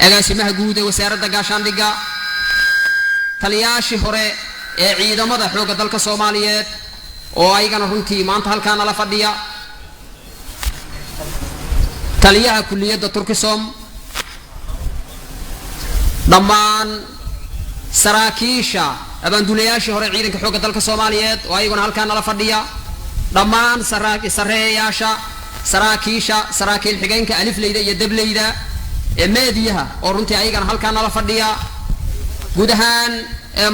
agaasimaha guud ee wasaaradda gaashaandhigga taliyaashii hore ee ciidamada xoogga dalka Soomaaliyeed oo ayagana runtii maanta halkaan la fadhiya taliyaha kulliyadda Turkisom dhammaan saraakiisha abaanduulayaashii hore ciidanka xoogga dalka Soomaaliyeed oo ayagana halkaan la fadhiya dhammaan saraakiisha saraakiil xigeenka alifleyda iyo dableyda ee meediyaha oo runtii ayagana halkaan la fadhiya guud ahaan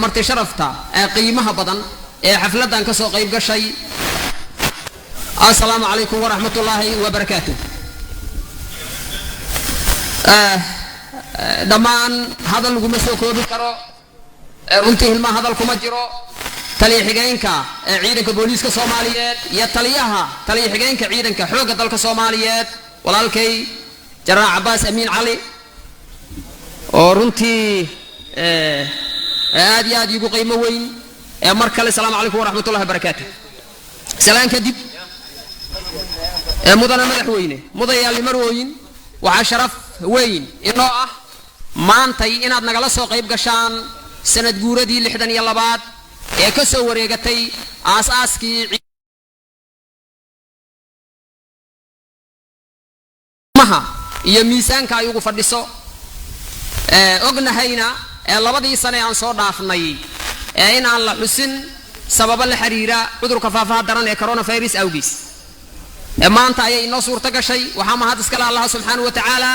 marti sharafta qiimaha badan ee xafladan ka soo qayb gashay assalaamu calaykum waraxmatullaahi wabarakaatuh dhammaan hadal laguma soo koobi karo runtii hilma hadal kuma jiro taliya xigeenka ciidanka booliiska Soomaaliyeed iyo taliya xigeenka ciidanka xoogga dalka Soomaaliyeed walaalkay Jaraal Cabbaas Amiin Cali oo runtii aad iyo aad ugu qiimo weyn mar kale assalaamu calaykum waraxmatullaahi wabarakaatuh salaan kadib mudana madaxweyne mudayaal marwooyin waxa sharaf weyn inoo ah maantay inaad nagala soo qayb gashaan sanad guuradii 62 ee ka soo wareegatay aasaaskii maha iyo miisaanka ay ugu fadhiso ognahayna labadii sano aan soo dhaafnay in aan la xusin sabab la xiriira cudurka faafaha daran ee coronavirus awgiis maanta ayay inoo suurta gashay waxa mahad iska leh Allah subhanahu wa ta'ala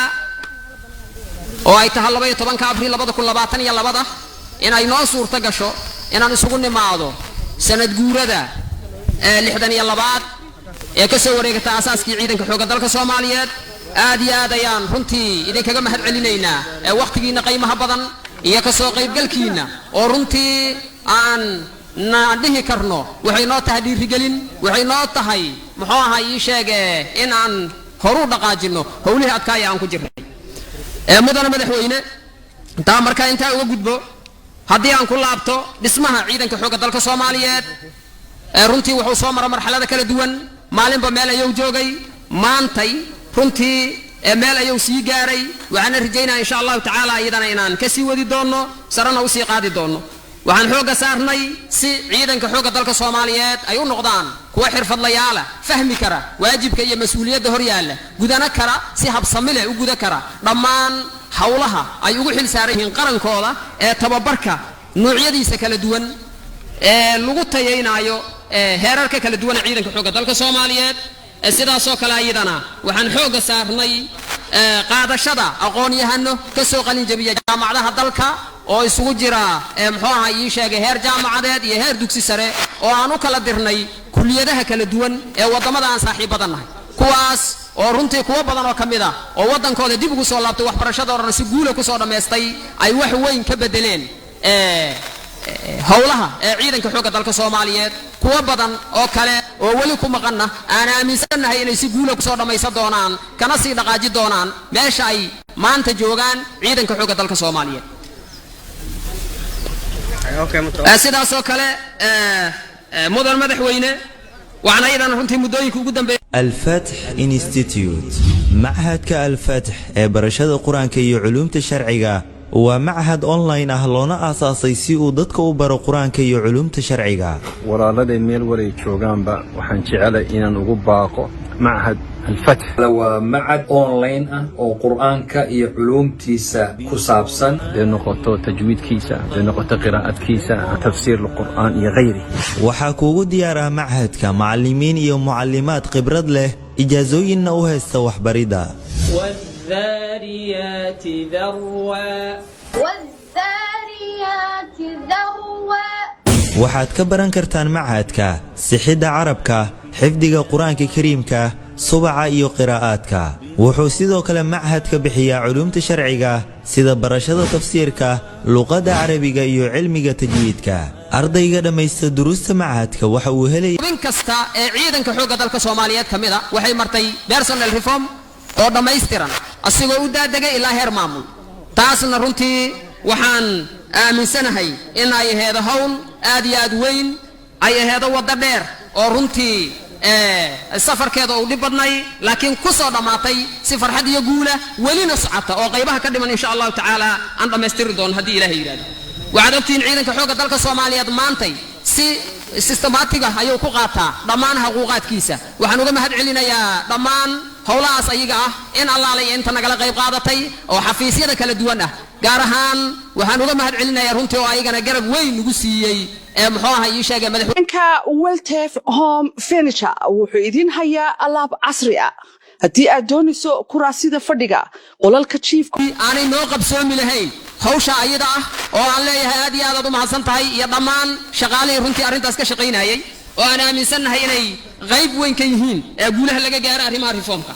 oo ay tahay 12 Abriil 2022 in ay noo suurta gasho inaan isugu nimaado sanad guurada 62 ee ka soo wareegtay aasaaskii ciidanka xoogga dalka Soomaaliyeed aad iyo aad ayaan runtii idinkaga mahad celinaynaa waqtigiina qiimaha badan iyo ka soo qaybgalkiina oo runtii aan dhihi karno waxay noo tahay dhiirigelin waxay noo tahay muxuu ahaa ii sheegay in aan horu dhaqaajino howlihii adkaaya aan ku jirnay mudana madaxweyne taa marka inta uga gudbo haddii aan ku laabto dhismaha ciidanka xoogga dalka Soomaaliyeed runtii wuxuu soo maray marxalada kala duwan maalinba meel ayuu joogay maantay runtii meel ayuu sii gaaray waxaan rajaynaa insha Allah ta'ala iyadana inaan ka sii wadi doono sarana u sii qaadi doono waxaan xooga saarnay si ciidanka xoogga dalka Soomaaliyeed ay u noqdaan kuwa xirfadlayaal fahmi kara waajibka iyo mas'uuliyadda hor yaala gudana kara si habsami leh u guda kara dhammaan hawlaha ay ugu xil saaran yihiin qarankooda ee tababarka noocyadiisa kala duwan ee lagu tayeynayo heerarka kala duwan ee ciidanka xoogga dalka Soomaaliyeed sidaas oo kale ayadana waxaan xooga saarnay qaadashada aqoon-yahano ka soo qalin jabiya jaamacadaha dalka oo isugu jira muxuu ahaa ii sheegay heer jaamacadeed iyo heer dugsi sare oo aan u kala dirnay kulliyadaha kala duwan ee wadamada aan saaxiibadanahay kuwaas oo runtii kuwa badan oo kamid ah oo wadankooda dib ugu soo laabtay waxbarashadooda si guul ah ku soo dhameystay ay wax weyn ka bedeleen howlaha ciidanka xoogga dalka Soomaaliyeed kuwa badan oo kale oo wali ku maqana aan aaminsanahay inay si guul ah ku soo dhameysan doonaan kana sii dhaqaaji doonaan meesha ay maanta joogaan ciidanka xoogga dalka Soomaaliyeed sidaas oo kale mudan madaxweyne waxaan ayadana runtii muddooyinka ugu dambeeyay الفتح Institute معهدك الفتح ee barashada quraanka iyo culuumta sharciga waa معهد online ah loona aasaasay si uu dadka u baro quraanka iyo culuumta sharciga walaalada meel waray joogaanba waxaan jecelahay inaan ugu baaqo معهد الفتح ومعهد أونلاين أو قرآن كي علوم تيسا كسابسا لنقطة تجويد كيسا لنقطة قراءة كيسا تفسير القرآن غيره وحاكوغو ديارة معهدك معلمين iyo معلمات khibrad leh ijaazooyinna u haysta waxbarida والذاريات ذروا waxaad ka baran kartaan macahadka sixidda carabka xifdiga quraanka kariimka subaca iyo qiraa'aadka wuxuu sidoo kale macahadka bixiyaa culuumta sharciga sida barashada tafsiirka luqadda carabiga iyo cilmiga tajwiidka ardayga dhamaysta duruusta macahadka waxa uu helay in kasta ee ciidanka xoogga dalka Soomaaliyeed kamida waxay martay personal reform oo dhameystiran asigoo u daadagay ilaa heer maamul taasna runtii waxaan aaminsanahay in ay heedo hawl aad iyo aad weyn ay heedo wada dheer oo runtii safarkeeda uu dhib badnay laakiin ku soo dhamaatay si farxad iyo guula welina socota oo qaybaha ka dhiman insha Allah ta'ala aan dhameystiri doon hadii Ilaahay yiraahdo waxaad ogtiin ciidanka xoogga dalka Soomaaliyeed maantay si systematic ah ayuu ku qaataa dhammaan xuquuqaadkiisa waxaan uga mahad celinayaa dhammaan howlahaas ayaga ah in Allah la inta nagala qayb qaadatay oo xafiisyada kala duwan ah gaar ahaan waxaan uga mahad celinayaa runtii oo ayagana garab weyn ugu siiyay muxuu ahaa ii sheegay madaxweynaha Weltef Home Furniture wuxuu idin hayaa alaab casri ah haddii aad doonayso kuraasida fadhiga qolalka jiifka aanay noo qabsoomi lahayn hawsha ayada ah oo aan leeyahay aad iyo aad u mahadsan tahay iyo dhammaan shaqaalihii runtii arrintaas ka shaqaynayay oo aan aaminsanahay inay qayb weyn ka yihiin guulaha laga gaaro arrimaha reformka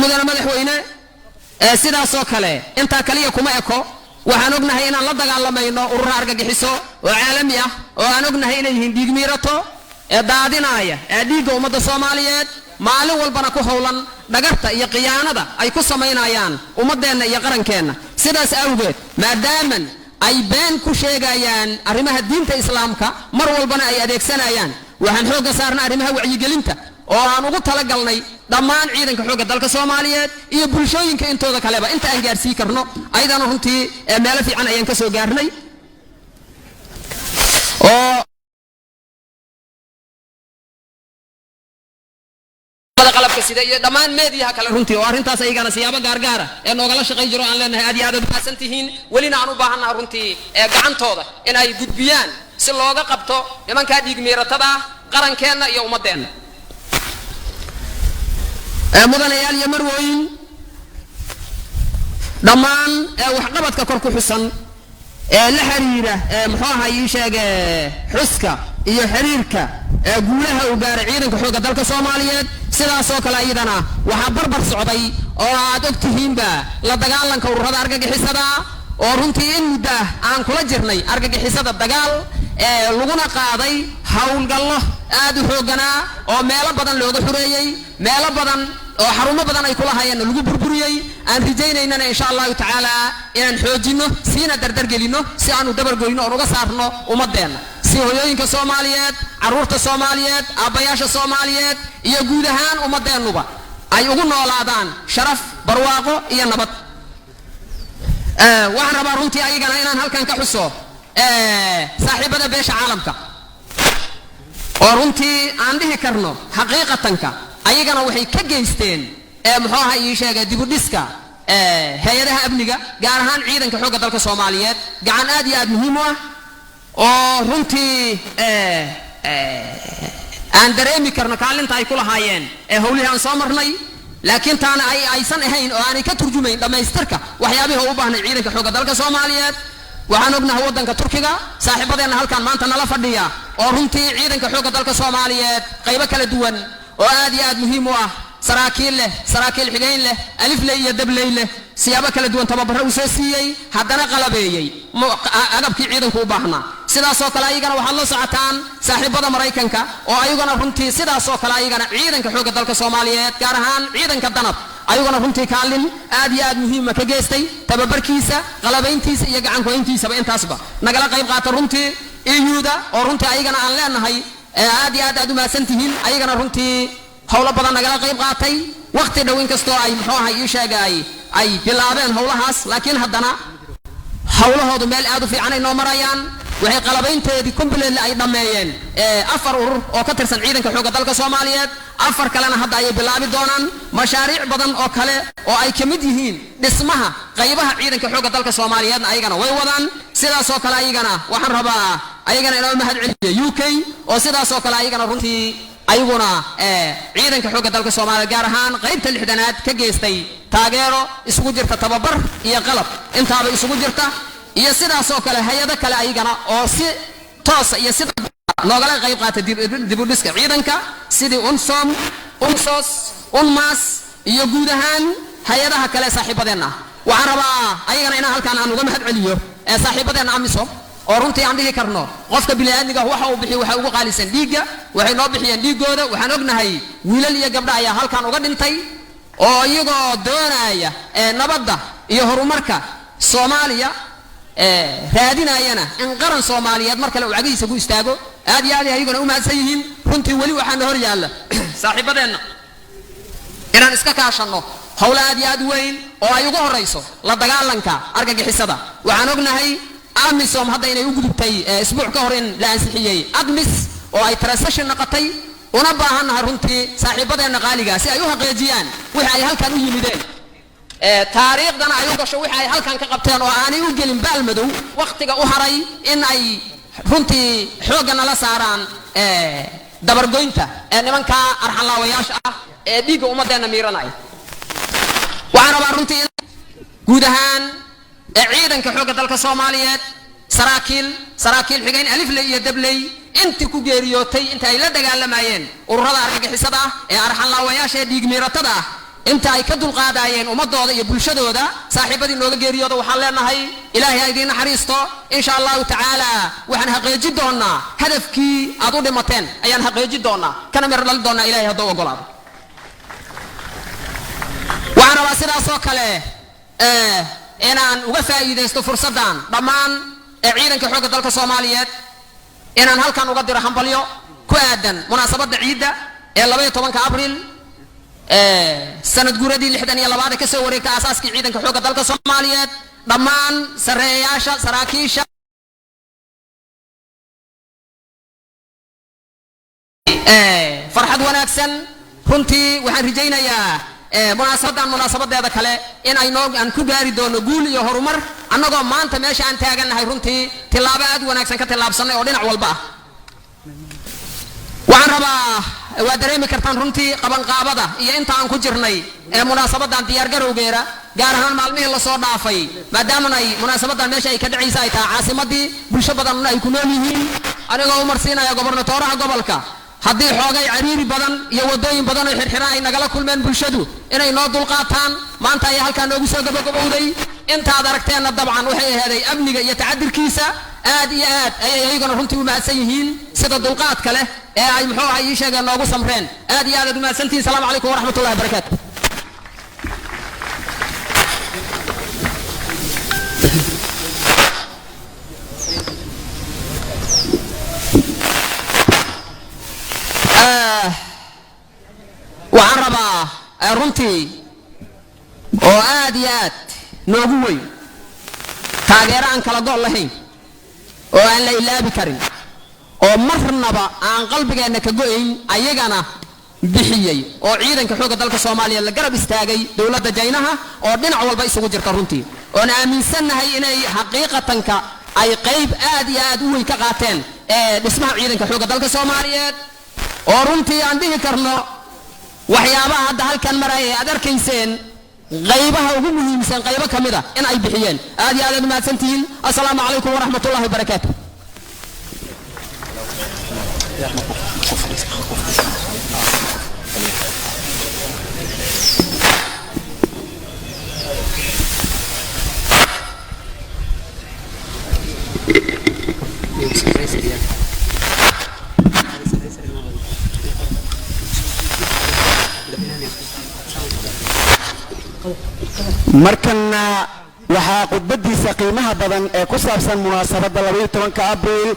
mudane madaxweyne sidaas oo kale inta kaliya kuma eko waxaan ognahay inaan la dagaalamayno urur argagixiso oo caalami ah oo aan ognahay inay yihiin dhiigmiirato daadinaya dhiigga ummadda Soomaaliyeed maalin walbana ku howlan dhagarta iyo qiyaanada ay ku sameynayaan ummadeena iyo qarankeena sidaas awgeed maadaama ay been ku sheegayaan arrimaha diinta islaamka mar walbana ay adeegsanayaan waxaan xoogga saarnaa arrimaha wacyigelinta oo aan ugu talagalnay dhammaan ciidanka xoogga dalka Soomaaliyeed iyo bulshooyinka intooda kaleba inta aan gaarsiin karno ayadana runtii meel fiican ayaan ka soo gaarnay oo qalabka sida iyo dhammaan meediyaha kale runtii oo arrintaas ayagana siyaabo gaar ah noogala shaqayn jiro aan leenahay aad iyo aad u baahantihiin welina aan u baahanahay runtii gacantooda in ay gudbiyaan si looga qabto nimanka dhiig miiratada qarankeena iyo ummadeena mudanayaal iyo marwooyin dhammaan waxqabadka kor ku xusan la xiriira muxuu ahaa ii sheegay xuska iyo xiriirka guulaha uu gaaray ciidanka xoogga dalka Soomaaliyeed sidaas oo kale ayadana waxa barbar socday oo aad ogtihiinba la dagaalanka ururada argagixisada oo runtii in muddo aan kula jirnay argagixisada dagaal laguna qaaday hawlgallo aad u xoogana oo meelo badan looga xureeyay meelo badan oo xarumo badan ay kula hayeen lagu burburiyay aan rijaynayna insha Allah ta'ala inaan xoojino siina dardar gelino si aanu dabar goyno oo uga saarno ummadeena si hooyooyinka Soomaaliyeed caruurta Soomaaliyeed aabayaasha Soomaaliyeed iyo guud ahaan ummadeenuba ay ugu noolaadaan sharaf barwaaqo iyo nabad waxaan rabaa runtii ayagana inaan halkan ka xuso saaxiibada beesha caalamka oo runtii aan dhihi karno xaqiiqatanka ayagana waxay ka geysteen muxuu ahaa ii sheegay dib u dhiska hay'adaha amniga gaar ahaan ciidanka xoogga dalka Soomaaliyeed gacan aad iyo aad muhiim u ah oo runtii aan dareemi karno kaalinta ay ku lahaayeen howlihi aan soo marnay laakiin taana aysan ahayn oo aanay ka turjumayn dhamaystirka waxyaabaha u baahnay ciidanka xoogga dalka Soomaaliyeed waxaan ognahay wadanka Turkiga saaxiibadeena halkan maanta nala fadhiya oo runtii ciidanka xoogga dalka Soomaaliyeed qaybo kala duwan oo aad iyo aad muhiim u ah saraakiil xigeyn leh alif leh iyo dabley leh siyaabo kala duwan tababaro u soo siiyay haddana qalabeeyay agabkii ciidanku u baahnaa sidaas oo kale ayagana waxaad la socotaan saaxiibada Mareykanka oo ayagana runtii sidaas oo kale ayagana ciidanka xoogga dalka Soomaaliyeed gaar ahaan ciidanka danab ayagana runtii kaalin aad iyo aad muhiim ah ka geystay tababarkiisa qalabeyntiisa iyo gacan ku hayntiisaba intaasba nagala qayb qaata runtii EUda oo runtii ayagana aan leenahay aad iyo aad u maasantihiin ayagana runtii hawlo badan nagala qayb qaatay waqti dhow in kasto ay muxuu ahaa ii sheegay ay bilaabeen hawlahaas laakiin haddana hawlahoodu meel aad u fiican ay noo marayaan waxay qalabaynteedii completely ay dhameeyeen afar urur oo ka tirsan ciidanka xoogga dalka Soomaaliyeed afar kalena hadda ay bilaabi doonaan mashaariic badan oo kale oo ay kamid yihiin dhismaha qaybaha ciidanka xoogga dalka Soomaaliyeed ayagana way wadaan sidaas oo kale ayagana waxaan rabaa ayagana inoo mahad celiyo UK oo sidaas oo kale ayagana runtii ayaguna ciidanka xoogga dalka Soomaaliyeed gaar ahaan qaybta 6aad ka geystay taageero isugu jirta tababar iyo qalab intaaba isugu jirta iyo sidaas oo kale hay'ado kale ayagana oo si toos iyo sida noogala qayb qaata dib u dhiska ciidanka sidii UNSOM UNSOS UNMAS iyo guud ahaan hay'adaha kale saaxiibadeena waxaan rabaa ayagana inaan halkaan aan uga mahad celiyo saaxiibadeena AMISOM oo runtii aan dhihi karno qofka bini'aadmiga waxa uu bixiyo waxa ugu qaalisan dhiigga waxay noo bixiyeen dhiigooda waxaan ognahay wiilal iyo gabdho ayaa halkaan uga dhintay oo iyagoo doonaya nabadda iyo horumarka Soomaaliya raadinayana in qaran Soomaaliyeed markale uu cagiisa ku istaago aad iyo aad ayaguna u mahadsan yihiin runtii weli waxaana hor yaalla saaxiibadeenna inaan iska kaashanno howlo aad iyo aad weyn oo ay ugu horayso la dagaalanka argagixisada waxaan ognahay amisom hadda inay u gudubtay isbuuc ka hor in la ansixiyey admis oo ay transition noqotay una baahannahay runtii saaxiibadeenna qaaliga si ay u xaqiijiyaan wixii ay halkan u yimideen taariikhdana ay u gasho wixii ay halkan ka qabteen oo aanay u gelin baalmadow waqtiga u haray in ay runtii xoogga nala saaraan dabargoynta nimanka arxanlaawayaasha ah ee dhiigga ummadeenna miiranaya waxaan rabaa runtii guud ahaan ciidanka xoogga dalka Soomaaliyeed saraakiil xigeen alifley iyo dabley intii ku geeriyootay inta ay la dagaalamayeen ururada argagixisada ah ee arxanlaawayaasha ee dhiig miiratada ah inta ay ka dulqaadayeen ummadooda iyo bulshadooda saaxiibadii nooga geeriyooda waxaan leenahay ilaahay ha idiin naxariisto insha allahu tacaala waxaan xaqiijin doonaa hadafkii aad u dhimateen ayaan xaqiijin doonaa kana mir dhali doonaa ilaahay hadduu ogolaado waxaan rabaa sidaas oo kale inaan uga faa'iidaysto fursaddan dhammaan ciidanka xoogga dalka Soomaaliyeed inaan halkan uga diro hambalyo ku aadan munaasabadda ciidda ee 12 Abriil sanad guuradii 62 ka soo wareegtay asaaskii ciidanka xoogga dalka Soomaaliyeed dhammaan sareeyaasha saraakiisha farxad wanaagsan runtii waxaan rajaynayaa munaasabadeeda kale in ay aan ku gaari doono guul iyo horumar annagoo maanta meesha aan taagannahay runtii tilaabo aad wanaagsan ka tilaabsanay oo dhinac walba ah waxaan rabaa waa dareemi kartaan runtii qabanqaabada iyo inta aan ku jirnay munaasabadan diyaar garowgeera gaar ahaan maalmihii la soo dhaafay maadaama ay munaasabadan meesha ay ka dhacaysa ay tahay caasimadii bulsho badan ay ku nool yihiin anigoo u marsiinaya gobernatooraha gobolka haddii xoogay cariiri badan iyo wadooyin badan oo xirxiran ay nagala kulmeen bulshadu inay noo dulqaataan maanta ay halkaan noogu soo gabagabowday intaad aragteenna dabcan waxay aheeday amniga iyo tacadirkiisa aad iyo aad ayay ayaguna runtii u mahadsan yihiin sida dulqaadka leh ee ay muxuu ahay ii sheegeen noogu samreen aad iyo aad u mahadsantihiin salaamu calaykum waraxmatullahi wabarakaatu waxaan rabaa runtii oo aad iyo aad noogu weyn taageero aan kala gool lahayn oo aan la ilaabi karin oo marnaba aan qalbigeenna ka go'ayn ayagana bixiyey oo ciidanka xoogga dalka Soomaaliya la garab istaagay dawladda Jaynaha oo dhinac walba isugu jirta runtii oon aaminsannahay inay xaqiiqatanka ay qayb aad iyo aad u weyn ka qaateen dhismaha ciidanka xoogga dalka Soomaaliyeed oo runtii aan dhihi karno waxyaabaha hadda halkan maraya aad arkayseen qaybaha ugu muhiimsan qaybo kamid ah in ay bixiyeen aad iyo aad u mahadsantihiin assalaamu calaykum waraxmatullaahi wabarakaatuh markana waxaa khudbadiisa qiimaha badan ee ku saabsan munaasabadda 12 Abriil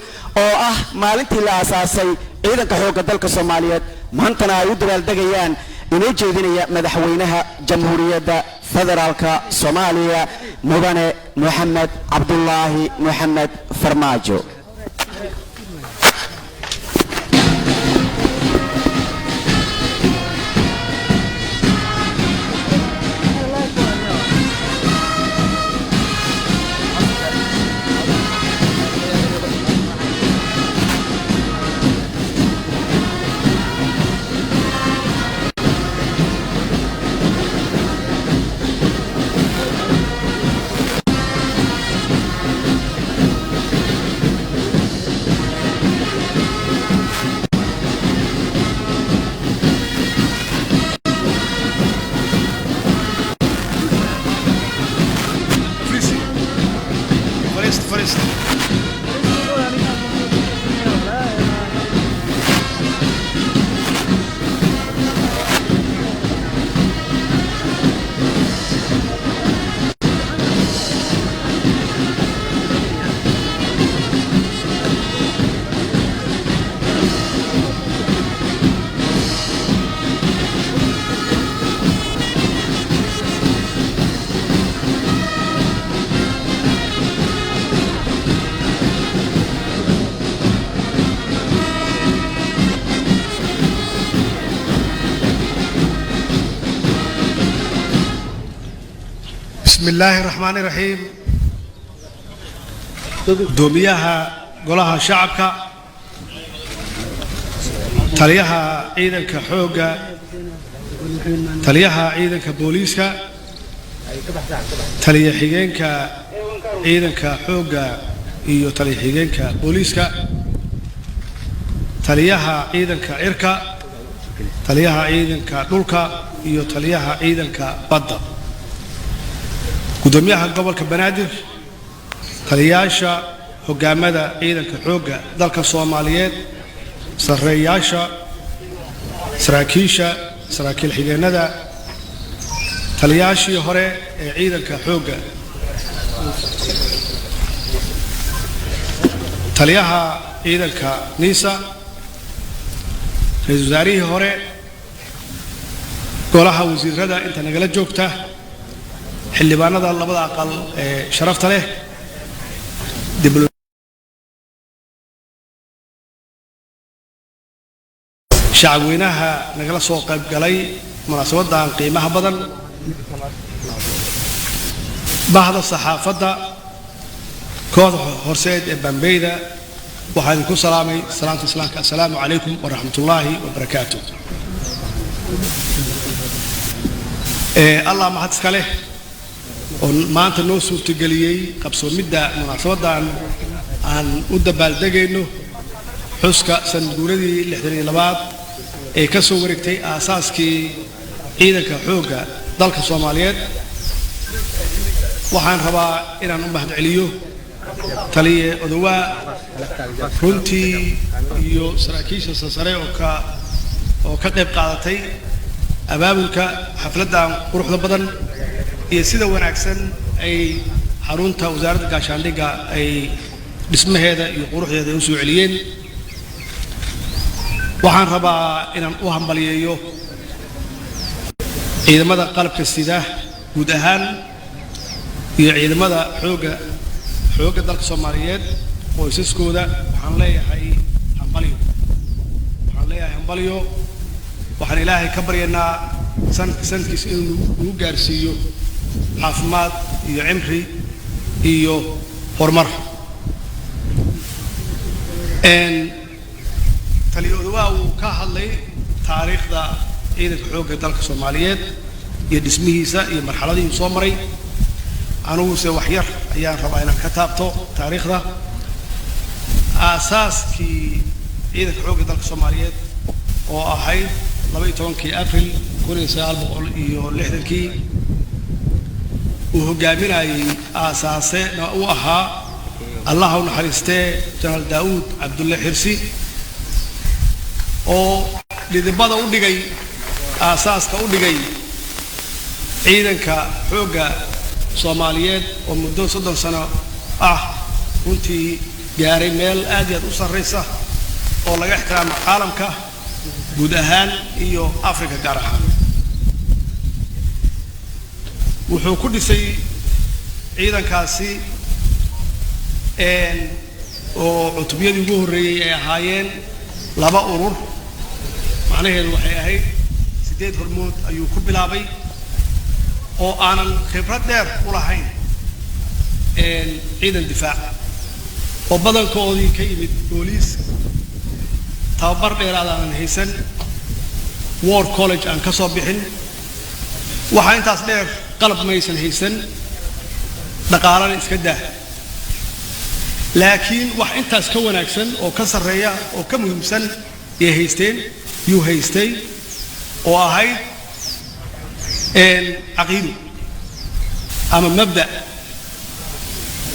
oo ah maalintii la aasaasay ciidanka xoogga dalka Soomaaliyeed maantana ay u dabaaldegayaan inuu jeedinaya madaxweynaha jamhuuriyadda federaalka Soomaaliya mudane Maxamed Cabdullaahi Maxamed Farmaajo بسم الله الرحمن الرحيم دوميها قولها شعبك تليها عيدنك حوغا تليها عيدنك بوليسكا تليها حيجينك عيدنك حوغا iyo taliya xigeenka booliiska taliyaha ciidanka cirka taliyaha ciidanka dhulka iyo taliyaha ciidanka badda gudoomiyaha gobolka banaadir taliyaasha hogaamada ciidanka xooga dalka Soomaaliyeed sareeyaasha saraakiil xigeenada taliyaashii hore ee ciidanka xooga taliyaha ciidanka niisa ra'iisul wasaarihii hore golaha wasiirada inta nagala joogta xildhibaanada labada aqal ee sharafta leh shacabweynaha nagala soo qayb galay munaasabadan qiimaha badan bahda saxaafadda kooxda horseed ee Bambeyda waxaan ku salaamay salaanta islaamka assalaamu calaykum wa rahmatullaahi wa barakaatuh Allah mahad iska leh oo maanta noo suurtageliyay qabsoomidda munaasabadan aan u dabaaldegayno xuska sanadguuradii 62 ee ka soo wareegtay aasaaskii ciidanka xooga dalka Soomaaliyeed waxaan rabaa inaan u mahad celiyo taliye odawaa runtii iyo saraakiisha sare oo ka qayb qaadatay abaabulka xafladan quruxda badan iyo sida wanaagsan ay xarunta wasaaradda gaashaandhigga ay dhismaheeda iyo quruxdeeda u soo celiyeen waxaan rabaa inaan u hambaliyeeyo ciidamada qalabka sida guud ahaan iyo ciidamada xooga dalka Soomaaliyeed qoysaskooda waxaan leeyahay hambaliyo waxaan ilaahay ka baryaynaa sanadkiisa inuu ugu gaarsiiyo caafimaad iyo cimri iyo horumar taliyadu uu ka hadlay taariikhda ciidanka xooga dalka Soomaaliyeed iyo dhismihiisa iyo marxaladii soo maray anugu se wax yar ayaan rabaa inaan ka taabto taariikhda aasaaskii ciidanka xooga dalka Soomaaliyeed oo ahayd 12 April 1960 uu hogaaminayay aasaase uu ahaa Allah u naxariistee General Daawud Cabdulle Xirsi oo lidibada u dhigay aasaaska u dhigay ciidanka xooga Soomaaliyeed oo muddo 30 sano runtii gaaray meel aad iyo aad u sarreysa oo laga ixtiraamo caalamka guud ahaan iyo Afrika gaar ahaan wuxuu ku dhisay ciidankaasi oo cutubiyadii ugu horeeyay ay ahaayeen 2 urur macnaheedu waxay ahayd 8 hormood ayuu ku bilaabay oo aanan khibrad dheer u lahayn ciidan difaac oo badankoodii ka yimid booliis tababar dheeraad aan haysan war college aan ka soo bixin waxa intaas dheer qalab maysan haysan dhaqaalana iska daa laakiin wax intaas ka wanaagsan oo ka sareeya oo ka muhiimsan ay haystay oo ahayd عقيدة أما مبدأ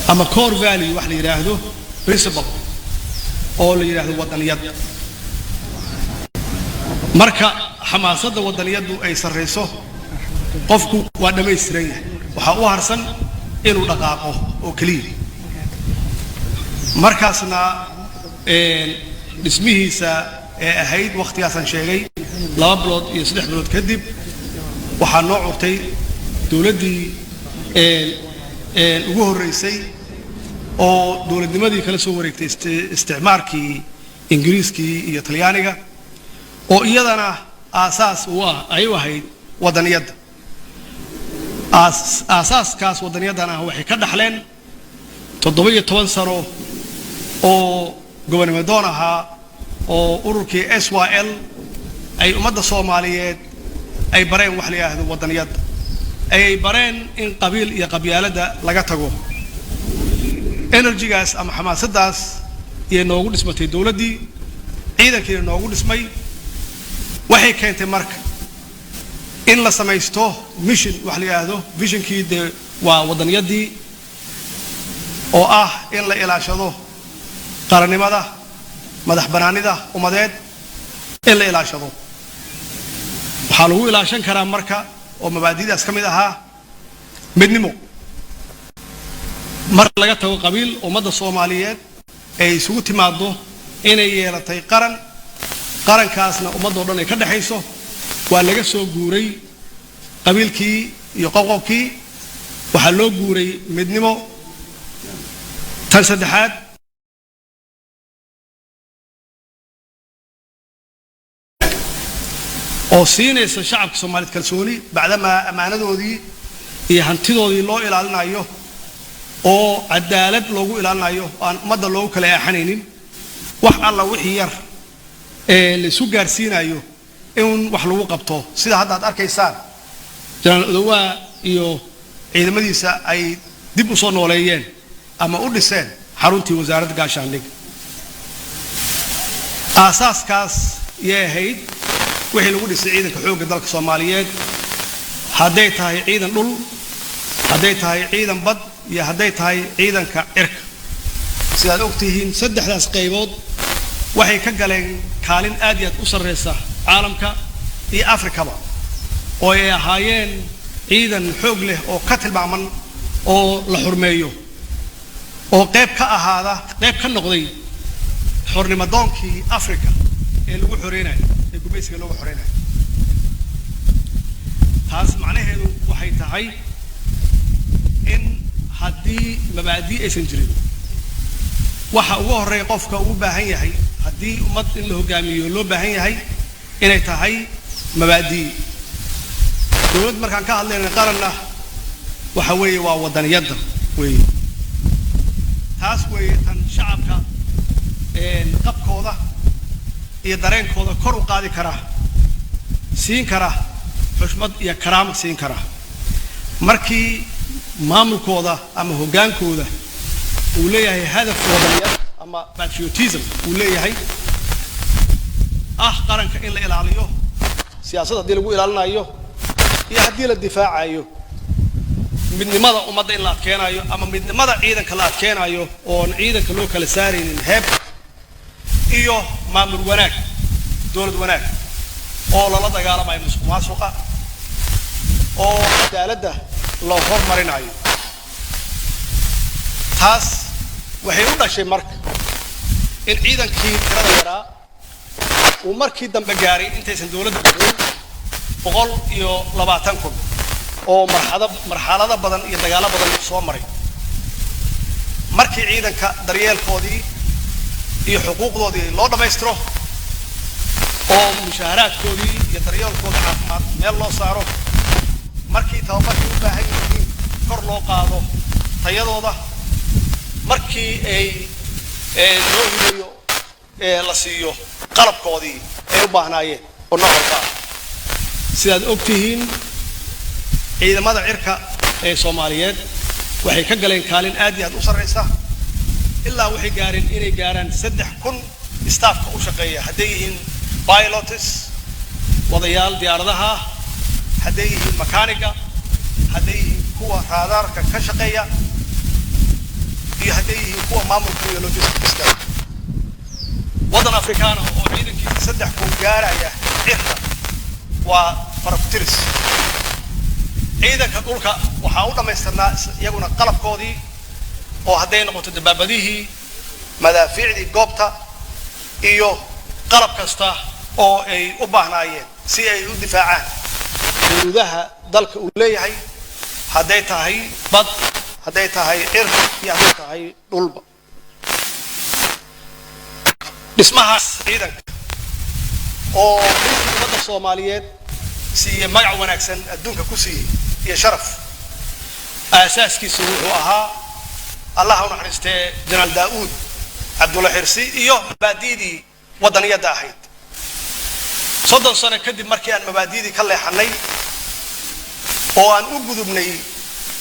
أما core value واحد يراهده principle أو اللي يراهده وطنيات مركا حماسة وطنيات أي سرسه قفكو وانا ما يسرين وحقوه هرسن إنه دقاقه وكليل مركزنا اسمه سا هيد وقت ياسن شيء لا بلود يصلح بلود كذب waxaa noo curtay dawladdii ugu horeysay oo dawladnimadii kala soo wareegtay isticmaarkii Ingiriiskii iyo Talyaaniga oo iyadana aasaas u ahayd wadaniyada aasaaskaas wadaniyadan ah waxay ka dhaxleen 17 sano oo gobonnimadoon ahaa oo ururkii SYL ay ummadda Soomaaliyeed ay bareen wax la yiraahdo wadaniyad ay bareen in qabiil iyo qabyaalada laga tago energygaas ama xamaasadaas iyo noogu dhismatay dawladdii ciidankii noogu dhismay waxay keentay marka in la samaysto mission wax la yiraahdo visionkii waa wadaniyadii oo ah in la ilaashado qarannimada madax banaanida ummadeed in la ilaashado waxaa lagu ilaashan karaa marka oo mabaadi'daas ka mid ahaa midnimo mar laga tago qabiil ummadda Soomaaliyeed ay isugu timaado inay yeelatay qarankaasna ummadda oo dhan ay ka dhaxayso waa laga soo guuray qabiilkii iyo qoqobkii waxaa loo guuray midnimo tan saddexaad oo siinaysa shacabka Soomaaliyeed kalsooni bacdama amaanadoodii iyo hantidoodii loo ilaalinayo oo cadaalad loogu ilaalinayo aan ummadda loogu kala eexanaynin wax alla wixii yar ee la isu gaarsiinayo in wax lagu qabto sida hadda aad arkaysaan General Odowa iyo ciidamadiisa ay dib u soo nooleeyeen ama u dhiseen xaruntii wasaaradda gaashaandhigga aasaaskaas yahayd wixii lagu dhisay ciidanka xoogga dalka Soomaaliyeed hadday tahay ciidan dhul hadday tahay ciidan bad iyo hadday tahay ciidanka cirka sidaad ogtihiin saddexdaas qaybood waxay ka galeen kaalin aad iyo aad u sareysa caalamka iyo Afrikaba oo ay ahaayeen ciidan xoog leh oo ka tilmaaman oo la xurmeeyo oo qayb ka noqday xornimadoonkii Afrika ee lagu xoreeyay ee gumaysiga lagu xoreeyay taas macnaheedu waxay tahay in haddii mabaadi' aysan jirin waxa ugu horeeya qofka uu baahan yahay haddii ummad in la hogaamiyo loo baahan yahay inay tahay mabaadi' dawlad markaan ka hadlayna qaranna waxa weeye waa wadaniyadda weeye taas weeye tan shacabka qabkooda iyo dareenkooda kor u qaadi kara siin kara xushmad iyo karaamo siin kara markii maamulkooda ama hogaankooda uu leeyahay hadaf wadaniyad ama patriotism uu leeyahay qaranka in la ilaaliyo siyaasadda haddii lagu ilaalinayo iyo haddii la difaacayo midnimada ummadda in la adkeenayo ama midnimada ciidanka la adkeenayo oon ciidanka loo kala saaraynin heeb iyo maamul wanaag dawlad wanaag oo lala dagaalamayo musuqmaasuqa oo cadaaladda loo hormarinayo taas waxay u dhashay marka in ciidankii tirada yaraa uu markii dambe gaaray intaysan dawladda gudayn 120,000 oo marxalado badan iyo dagaalo badan soo maray markii ciidanka daryeelkoodii iyo xuquuqdoodii loo dhameystiro oo mushaharaadkoodii iyo daryeelkoodii caafimaad meel loo saaro markii tababarkii u baahan yihiin kor loo qaado tayadooda markii ay loo hibeeyo la siiyo qalabkoodii ay u baahnaayeen oo nooc walba sidaad ogtihiin ciidamada cirka ee Soomaaliyeed waxay ka galeen kaalin aad iyo aad u sareysa ilaa waxay gaareen inay gaaraan 3,000 staafka u shaqeeya hadday yihiin pilots wadayaal diyaaradaha hadday yihiin makaaniga hadday yihiin kuwa raadarka ka shaqeeya iyo hadday yihiin kuwa maamulka iyo logistics-ka wadan Afrikaan oo ciidankiisa 3,000 gaaraya cirka waa farabtiris ciidanka dhulka waxaa u dhameystirnaa iyaguna qalabkoodii oo hadday noqoto dabaabadihii madaafiicdii goobta iyo qalab kasta oo ay u baahnaayeen si ay u difaacaan xuduudaha dalka uu leeyahay hadday tahay bad hadday tahay cir iyo hadday tahay dhulba dhismahaas ciidanka oo ummadda Soomaaliyeed siiyay magac wanaagsan adduunka ku siiyay iyo sharaf aasaaskiisu wuxuu ahaa allah u naxariistee janaal daa'uud cabdulla xirsi iyo mabaadi'dii wadaniyadda ahayd 30 sano kadib markii aan mabaadi'dii ka leexanay oo aan u gudubnay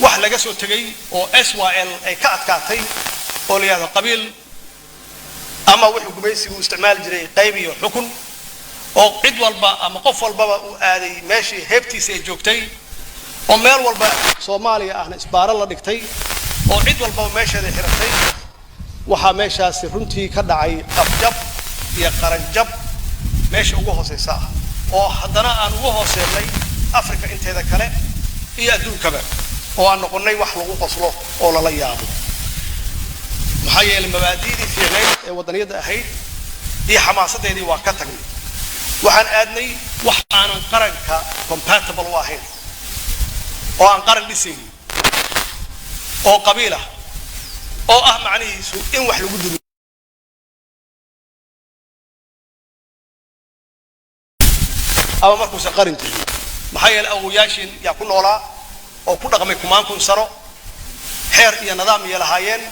wax laga soo tagay oo SYL ay ka adkaatay oo la yiraahdo qabiil ama wuxuu gumaysigu isticmaal jiray qayb iyo xukun oo cid walba ama qof walba uu aaday meeshii heebtiisa ay joogtay oo meel walba Soomaaliya ahna isbaaro la dhigtay oo cid walba meesheeda xiratay waxa meeshaas runtii ka dhacay afjab iyo qaranjab meesha ugu hooseysa oo haddana aan ugu hooseynay Afrika inteeda kale iyo adduunkaba oo aan noqonay wax lagu qoslo oo la yaabo maxaa yeelay mabaadi'dii fiicneed ee wadaniyadda ahayd iyo xamaasadeedii waa ka tagnay waxaan aadnay wax aanan qaranka compatible u ahayn oo aan qaran dhisayn oo qabiila oo ah macnihiisu in wax lagu dumiyo ama markuusan qaran jirin maxaa yeelay awooyaashin yaa ku noolaa oo ku dhaqmay kumaan kun sano xeer iyo nidaam iyo lahaayeen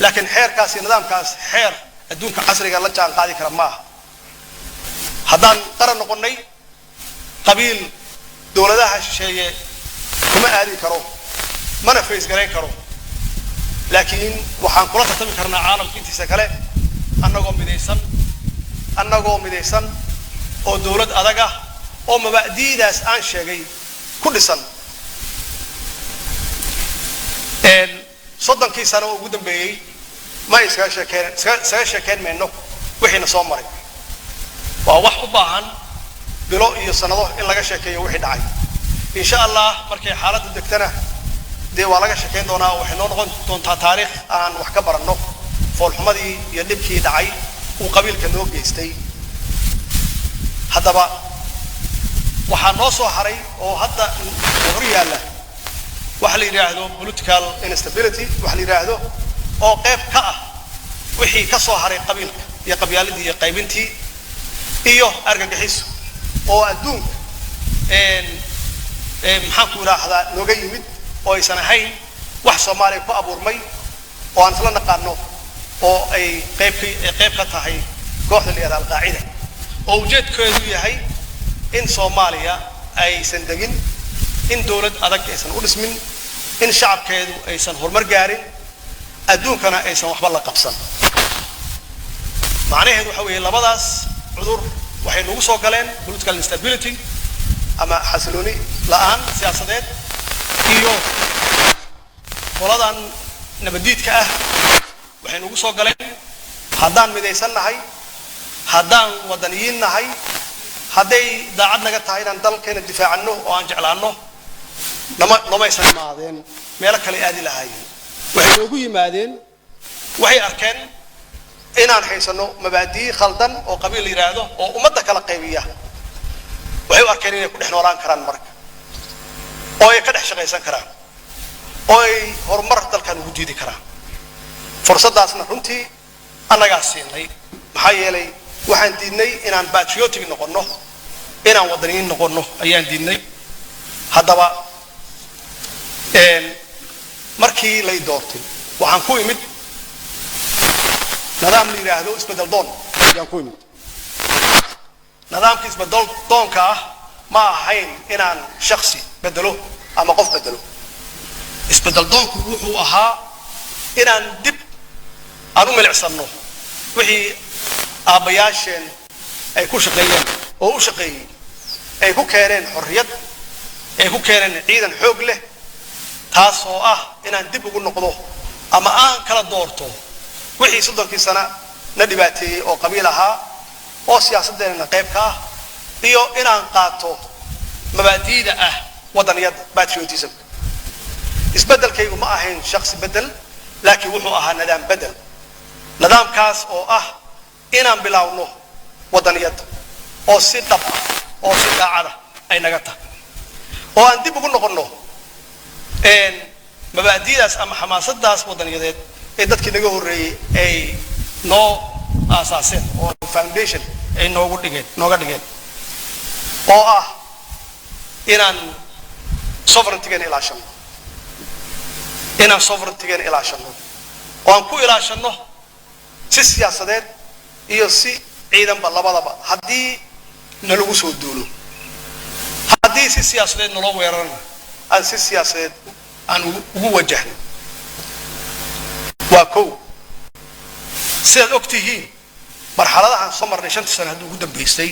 laakiin xeerkaas iyo nidaamkaas xeer adduunka casriga la jaan qaadi kara maaha haddaan qaran noqonnay qabiil dowladaha shisheeye kuma aadi karo mana face garayn karo laakiin waxaan kula tartami karnaa caalamka intiisa kale annagoo midaysan oo dowlad adag ah oo mabaadi'daas aan sheegay ku dhisan 30 sano ugu dambeeyay ma iskaga sheekeen meeno wixiina soo maray waa wax u baahan bilo iyo sanado in laga sheekeeyo wixii dhacay insha Allah markay xaaladdu degtana dee waa laga sheekeyn doonaa waxay noo noqon doontaa taariikh aan wax ka baranno foolxumadii iyo dhibkii dhacay uu qabiilka noo geystay haddaba waxaa noo soo haray oo hadda hor yaalla waxa la yiraahdo political instability waxa la yiraahdo oo qayb ka ah wixii ka soo haray qabiilka iyo qabyaaladii iyo qaybintii iyo argagaxiso oo adduunka maxaan ku raahdaa nooga yimid oo aysan ahayn wax Soomaaliya ku abuurmay oo aan isla naqaano oo ay qayb ka tahay kooxda la Al-Qaacida oo ujeedkeedu yahay in Soomaaliya aysan degin in dowlad adag aysan u dhismin in shacabkeedu aysan horumar gaarin adduunkana aysan waxba la qabsan macnaheedu waxa weeye labadaas cudur waxay nagu soo galeen political instability ama xasilooni la'aan siyaasadeed iyo qoladan nabadiidka ah waxay nagu soo galeen haddaan midaysan nahay haddaan wadaniyiin nahay hadday daacad naga tahay inaan dalkeena difaacano oo aan jeclaano namaysan imaadeen meelo kale aadi lahaayeen waxay noogu yimaadeen waxay arkeen inaan haysano mabaadii khaldan oo qabiil la yiraahdo oo ummadda kala qaybiya waxay u arkeen inay ku dhex noolaan karaan marka oo ay ka dhex shaqaysan karaan oo ay horumar dalkan ugu diidi karaan fursadaasna runtii annagaa siinay maxaa yeelay waxaan diidnay inaan patriotic noqonno inaan wadaniyiin noqonno ayaan diidnay haddaba markii lay doortay waxaan ku imid nidaam la yiraahdo isbedel doon ayaan ku imid nidaamka isbedel doonka ah ma ahayn inaan shakhsi bedelo ama qof bedelo isbedel doonku wuxuu ahaa inaan dib aan u milicsano wixii aabayaasheen ay ku shaqeeyeen oo u shaqeeyay ay ku keeneen xorriyad ay ku keeneen ciidan xoog leh taas oo ah inaan dib ugu noqdo ama aan kala doorto wixii 30 sano na dhibaateeyay oo qabiil ahaa oo siyaasadeena qayb ka ah iyo inaan qaato mabaadi'da ah wadaniyada patriotism isbedelkaygu ma ahayn shakhsi bedel laakiin wuxuu ahaa nidaam bedel nidaamkaas oo ah inaan bilaawno wadaniyada oo si dhab ah oo si daacad ah ay naga tahay oo aan dib ugu noqono mabaadi'daas ama xamaasadaas wadaniyadeed ee dadkii naga horeeyay ay noo aasaaseen oo foundation ay nooga dhigeen oo ah inaan sovereignty-ga ilaashano inaan sovereignty-geena ilaashano oo aan ku ilaashano si siyaasadeed iyo si ciidanba labadaba haddii nalagu soo duulo haddii si siyaasadeed naloo weerarana aan si siyaasadeed aan ugu wajahno waa kow sidaad og tihiin marxaladahan soo marnay 5 sano haddii ugu dambaysay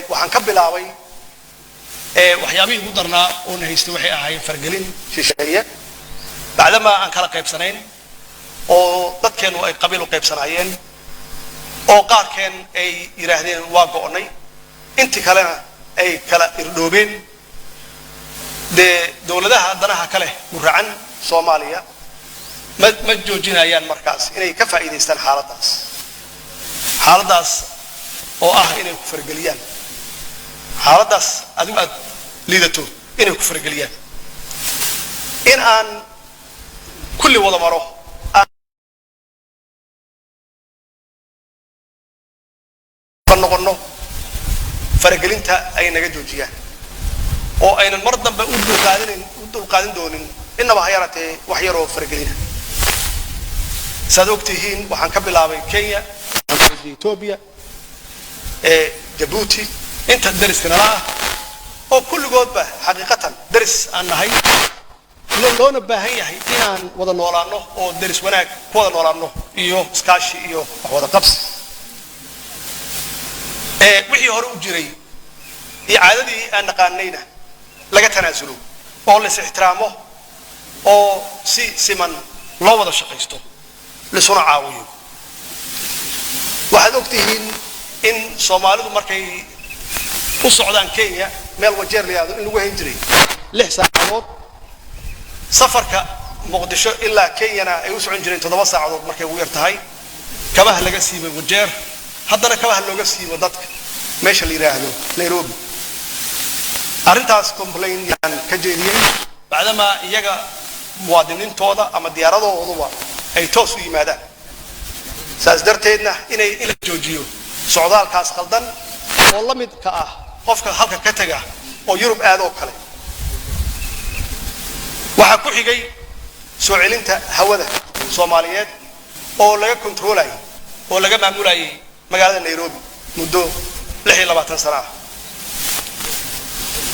waxaan ka bilaabay waxyaabihii ugu darnaa oo na haystay waxay ahaayeen fargelin shisheeye bacdama aan kala qaybsanayn oo dadkeenu ay qabiil u qaybsanaayeen oo qaarkeen ay yiraahdeen waa go'nay intii kalena ay kala irdhoobeen dowladaha danaha kale guracan Soomaaliya ma joojinayaan markaas inay ka faa'iideystaan xaaladaas oo ah inay ku fargeliyaan xaaladaas adigu aad liidato inay ku fargeliyaan in aan kulli wada maro noqono fargelinta ay naga joojiyaan oo aynan mar dambe u dulqaadan doonin inaba ha yaratee wax yar oo fargelina saad ogtihiin waxaan ka bilaabay Kenya Ethiopia Djibouti inta dariskana ah oo kulligoodba xaqiiqatan daris aan nahay loona baahan yahay inaan wada noolaano oo daris wanaag ku wada noolaano iyo iskaashi iyo wada qabsi wixii hore u jiray iyo caadadii aan naqaanayna laga tanaasulo oo la ixtiraamo oo si siman loo wada shaqaysto la soo caawiyo waxaad ogtihiin in Soomaalidu markay u socdaan Kenya meel wajeer liyaado in lagu hayn jiray 6 saacadood safarka Muqdisho ilaa Kenya ay u socon jireen 7 saacadood markay ugu yar tahay kabaha laga siibay wajeer haddana kabaha looga siibo dadka meesha la yiraahdo Nairobi arintaas complain yaan ka jeediyay bacdama iyaga muwaadiniintooda ama diyaaradooduba ay toos u yimaadaan saas darteedna inay ila joojiyo socdaalkaas qaldan oo la mid ka ah qofka halka ka taga oo Yurub aad oo kale waxa ku xigay soo celinta hawada Soomaaliyeed oo laga controlay oo laga maamulayay magaalada Nairobi muddo 26 sano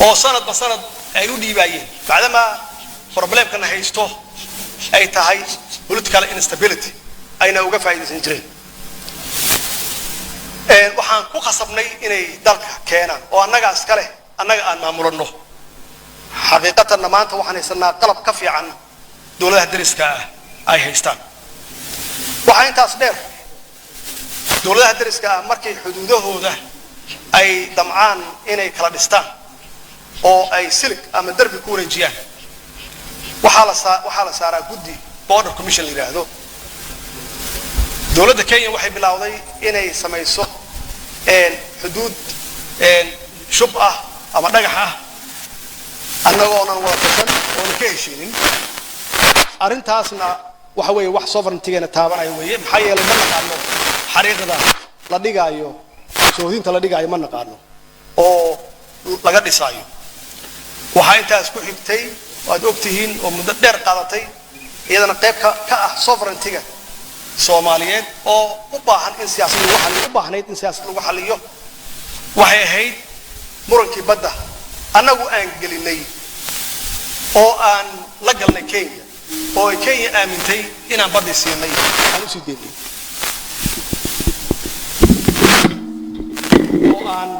oo sanad ay u dhiibayeen bacdama problemkan haysto ay tahay political instability ayna uga faa'iideysan jireen waxaan ku qasabnay inay dalka keenaan oo annaga iskale annaga aan maamulno xaqiiqatan maanta waxaan haysanaa qalab ka fiican dawladaha dariska ah ay haystaan waxa intaas dheer dawladaha dariska ah markay xuduudahooda ay damcaan inay kala dhistaan oo ay silig ama darbi ku wareejiyaan waxa la saaraa guddi border commission yiraahdo dawladda Kenya waxay bilowday inay samayso xuduud shub ah ama dhagax ah annagoo aan wada tashan oo ka heshiinin arintaasna waxa weeye wax sovereignty-geena taabanaya weeye maxaa yeelay ma naqaano xariiqda la dhigayo soohdinta la dhigayo ma naqaano oo laga dhisaayo waxa intaas ku xigtay waad ogtihiin oo muddo dheer qaadatay iyadana qayb ka ah sovereignty-ga Soomaaliyeed oo u baahan in siyaasad lagu xalliyo u baahnayd in siyaasad lagu xalliyo waxay ahayd murankii badda annagu aan gelinay oo aan la galnay Kenya oo Kenya aamintay inaan badda siinay aan u sii deynay oo aan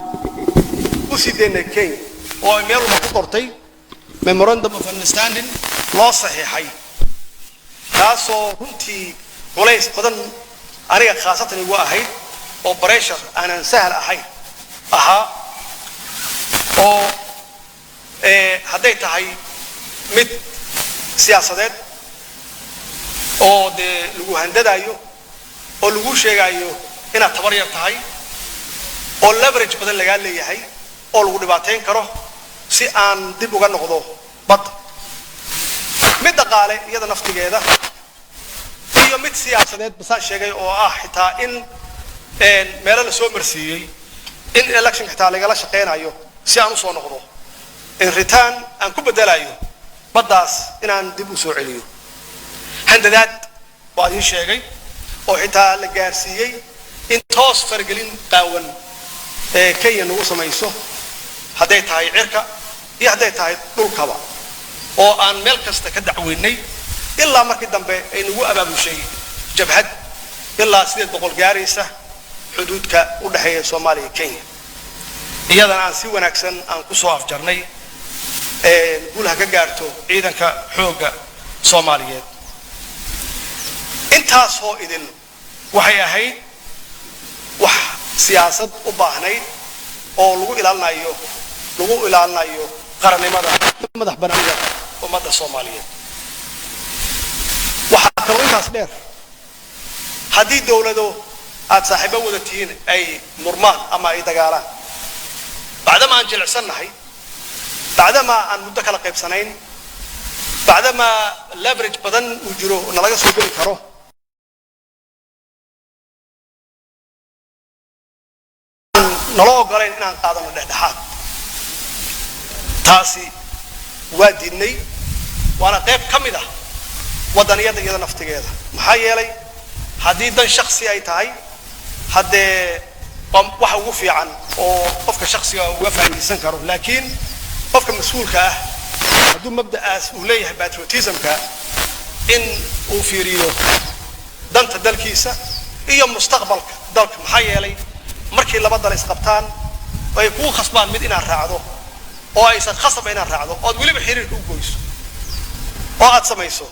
u sii deynay Kenya oo meel walba ku qortay memorandum of understanding loo saxiixay taasoo runtii وليس قدن أريق خاصة هو أهيد أو بريشر أنا سهل أهيد أو هديت هاي مد سياسات أو ده لو هندد أيو أو لو شيء أيو هنا تبرير تهاي أو leverage بدل لقال لي هاي أو لو دبعتين كره سي أن دبوغان نقضه بط مد قالة يدا نفتي كذا iyo mid siyaasadeed basa sheegay oo ah xitaa in meel la soo marsiiyay in election xitaa laga la shaqeynayo si aan u soo noqdo in return aan ku bedelayo baddaas inaan dib u soo celiyo handadaad waa idin sheegay oo xitaa la gaarsiiyey in toos fargelin qaawan ee Kenya nagu samayso hadday tahay cirka iyo hadday tahay dhulkaba oo aan meel kasta ka dacweynay ilaa markii dambe ay nagu abaabushay jabhad ilaa 800 gaaraysa xuduudka u dhaxeeya Soomaaliya iyo Kenya iyadana aan si wanaagsan aan ku soo afjarnay guulaha ka gaarto ciidanka xoogga Soomaaliyeed intaas oo idin waxay ahayd wax siyaasad u baahnayd oo lagu ilaalinayo qarannimada madax bannaanida ummadda Soomaaliyeed waxa kaloo intaas dheer haddii dawlado aad saaxiibo wada tihiin ay murmaan ama ay dagaalaan بعدما أن جلسناهي بعدما أن مدة قيبسنين بعدما لابرج بدن وجرو نلاقي سوبر كرو نلاقي قرين إن قادم الإحداث تاسي واديني وأنا قيب كميدا ودنيا ده نفتي كذا محيالي حديدا شخصي أي تاي حد waxa ugu fiican oo qofka shakhsiga uga faa'iideysan karo laakiin qofka mas'uulka ah haduu mabda'aas uu leeyahay patriotismka in uu fiiriyo danta dalkiisa iyo mustaqbalka dalka maxaa yeelay markii laba dal isqabtaan way ku khasbaan mid inaad raacdo oo aysan khasab inaad raacdo oo waliba xiriirka u gooyso oo aad samayso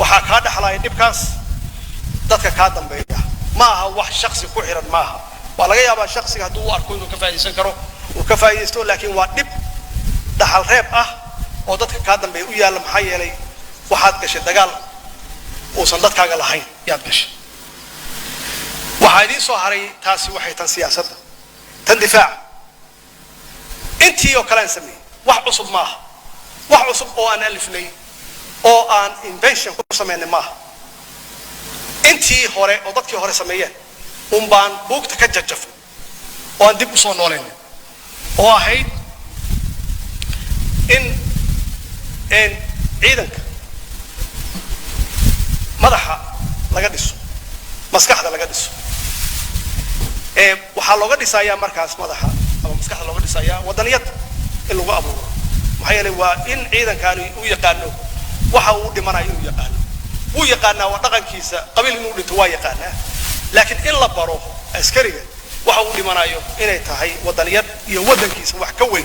waxa ka dhaxlaya dibkaas dadka ka dambeeya ma aha wax shakhsi ku xiran ma aha ولا يا شخصي هدو أركون وكفاية سكروا وكفاية يستو لكن وادب دحل ريب وضدك كادم بيقول لهم حي لي واحد كش دجال وصندت كاجل حين يادش وهذه صهري تاسي وحي تنسياسة تندفاع أنتي وكلام سمي واحد عصب معه واحد عصب أو أن ألفني أو أن invention كل سمين معه أنتي هوري وضدك هوري سمية umbaan buugta ka jajafay oo aan dib u soo nooleyn oo ahayd in ciidanka madaxa laga dhiso maskaxda laga dhiso waxa looga dhisayaa markaas madaxa ama maskaxda looga dhisayaa wadaniyad in lagu abuuro maxay yeelay waa in ciidankaani uu yaqaano waxa uu dhimanayo uu yaqaanaa waa dhaqankiisa qabiil inuu dhinto waa yaqaanaa لكن إلا برو أسكرية وحاول لمن أيوه إنه تهاي وطنيات يودن كيس وحكوي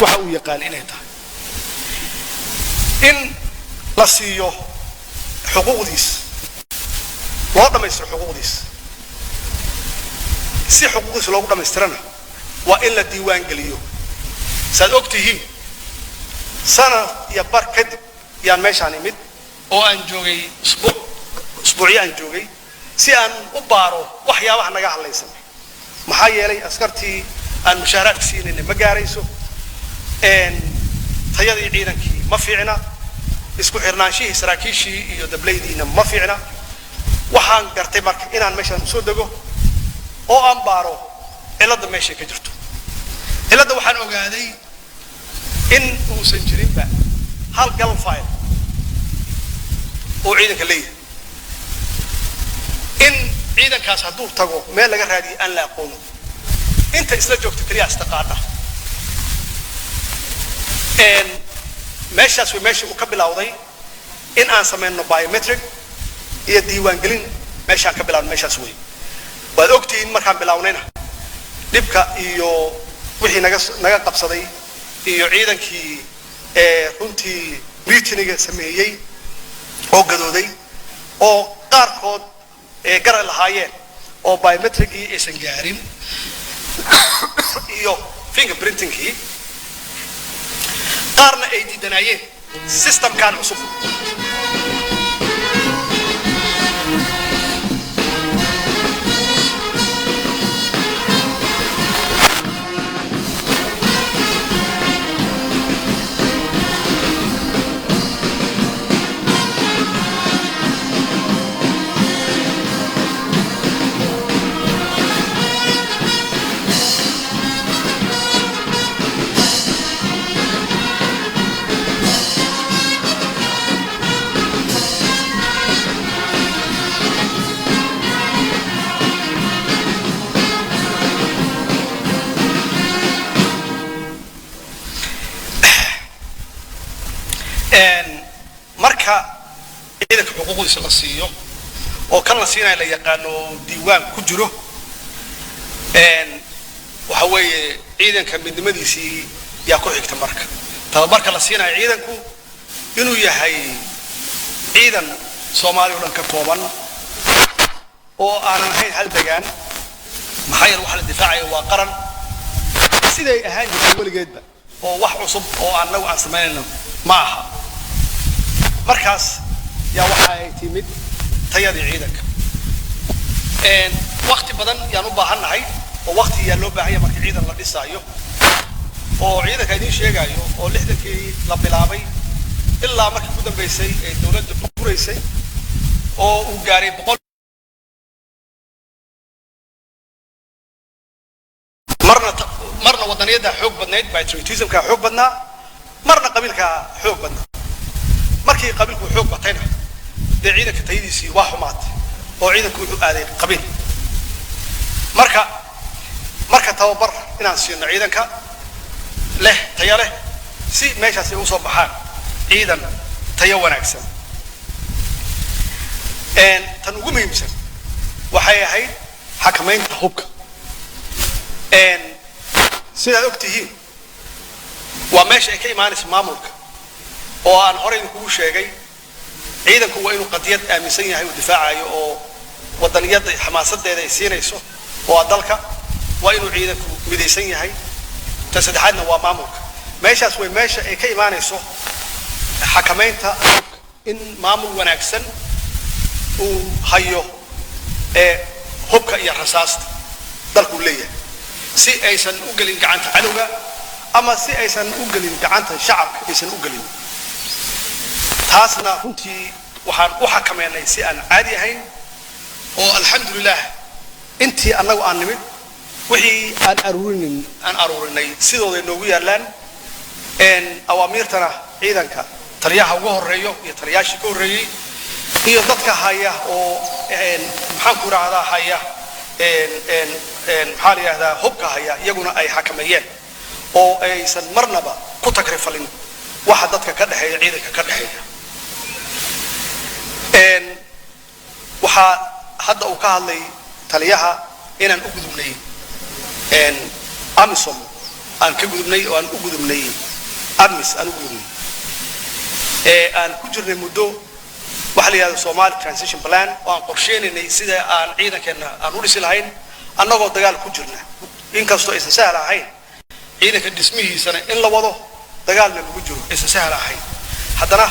وحاول يقال إنه تهاي إن لسيو حقوق ديس وهذا ما يصير حقوق ديس سي حقوق ديس لو قدام يسترنا وإلا ديوان قليو سأدوكتي سنة يبار كد يعني ماشي عن مد أو أنجوي أسبوعي أنجوي si aan u baaro waxyaabaha naga hadlaysan maxaa yeelay askartii aan mushaaraadka siinayna ma gaarayso tayadii ciidankii ma fiicna isku xirnaanshihii saraakiishii iyo dablaydiina ma fiicna waxaan gartay marka inaan meeshaan soo dego oo aan baaro cilada meesha ka jirto cilada waxaan ogaaday in uusan jirinba hal gal file oo ciidanka leeyahay إن عيدا كاس هدور تجو ما لقى هذه أن لا يقولوا أنت إسلا جوك تكريا استقارة إن ماشي أسوي ماشي وقبل أوضي إن أنسى منه بايومتريك يديوان قلين ماشي قبل أوضي ماشي أسوي وذوقتي إن مركب بلاونينا نبكى يو وحي نجا قبصدي يو عيدا كي كنتي بريتني سميهي أو جدودي أو قاركود قرأ الهايين أو بايومتريكي إيشن جارين يو فينجر برينتينغي قارنا أيدي دنايين سيستم كان عصف marka ciidanka xuquuqdiisa la siiyo oo kan la siinayo la yaqaano diiwaan ku jiro waxa weeye ciidanka midnimadiisii yaa ku xigta marka tababarka la siinayo ciidanku inuu yahay ciidan Soomaali oo dhan ka kooban oo aanan ahayn hal degaan maxaa yeelay waxa la difaacayo waa qaran siday ahaan jirtay weligeedba oo wax cusub oo aannagu aan samaynayno ma aha markaas yaa waxa ay timid tayadii ciidanka waqti badan yaan u baahannahay oo waqti yaa loo baahan yahay marka ciidan la dhisaayo oo ciidanka idin sheegayo oo 60kii la bilaabay ilaa markii ugu dambeysay ee dawladda furaysay oo uu gaaray 100 marna wadaniyada xoog badneed patriotismka xoog badnaa marna qabiilka xoog badnaa markii qabiilku xoog batayna de ciidanka tayadiisii waa xumaatay oo ciidanku wuxuu aaday qabiil marka tababar inaan siino ciidanka leh tayo leh si meeshaas ay u soo baxaan ciidan tayo wanaagsan tan ugu muhiimsan waxay ahayd xakamaynta hubka sidaad ogtihiin waa meesha ay ka imaanayso maamulka oo aan horey kugu sheegay ciidanku waa inuu qadiyad aaminsan yahay oo difaacayo oo wadaniyada xamaasadeeda ay siinayso oo dalka waa inuu ciidanku midaysan yahay ta saddexaadna waa maamulka meeshaas way meesha ay ka imaanayso xakamaynta in maamul wanaagsan uu hayo hubka iyo rasaasta dalku leeyahay si aysan u galin gacanta cadawga ama si aysan u galin gacanta shacabka aysan u galin taasna runtii waxaan u xakameynay si aan caadi ahayn oo alxamdulillah intii annagu aan nimid wixii aan aruurinay sidooday noogu yaalaan awaamiirtana ciidanka taliyaha ugu horeeyo iyo taliyaashii ka horreeyey iyo dadka haya oo maxaan ku raacdaa haya maxaa la yidhahdaa hubka haya iyaguna ay xakameeyeen oo aysan marnaba ku takrifalin waxa dadka ka dhexeeya ciidanka ka dhexeeya waxaa hadda uu ka hadlay taliyaha inaan u gudubnay amisom aan ka gudubnay oo aan u gudubnay admis aan u gudubnay aan ku jirnay muddo waxa la yidhahdo Somali transition plan oo aan qorsheynaynay sida aan ciidankeena aan u dhisi lahayn annagoo dagaal ku jirna inkastoo aysan sahal ahayn ciidanka dhismihiisana in la wado dagaalna lagu jiro aysan sahal ahayn haddana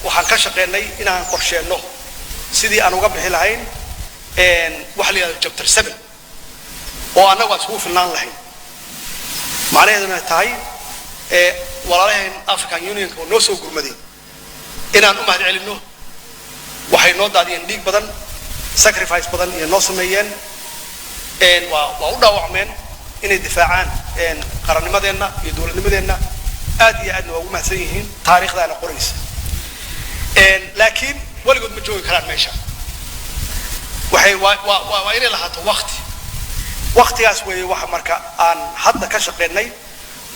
waxaan ka shaqeynay inaan qorsheyno sidii aan uga bixi lahayn waxa la yidhahdo chapter 7 oo annagu aan isugu filnaan lahayn macnaheeduna tahay walaalaheen African Union oo noo soo gurmaday inaan u mahad celinno waxay noo daadiyeen dhiig badan sacrifice badan iyo noo sameeyeen waa u dhaawacmeen inay difaacaan qarannimadeenna iyo dowladnimadeenna aad iyo aadna waa ugu mahadsan yihiin taariikhdaana qoraysa laakiin weligood ma joogi karaan meesha waa inay lahaato waqtigaas weeye waxa marka aan hadda ka shaqeynay